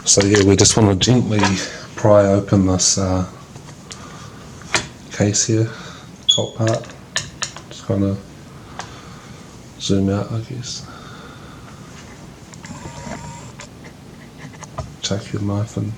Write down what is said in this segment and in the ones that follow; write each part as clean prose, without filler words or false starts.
So yeah, we just want to gently pry open this case here, top part. Just kind of zoom out, I guess. Take your knife and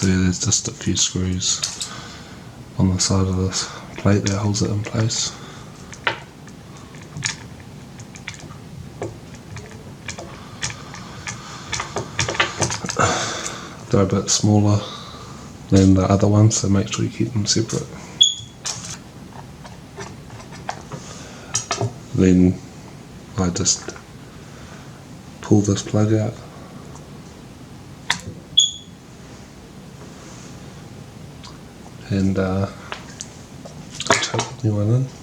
see there's just a few screws on the side of this plate that holds it in place. They're a bit smaller than the other ones, so make sure you keep them separate. Then I just pull this plug out and chuck the new one in.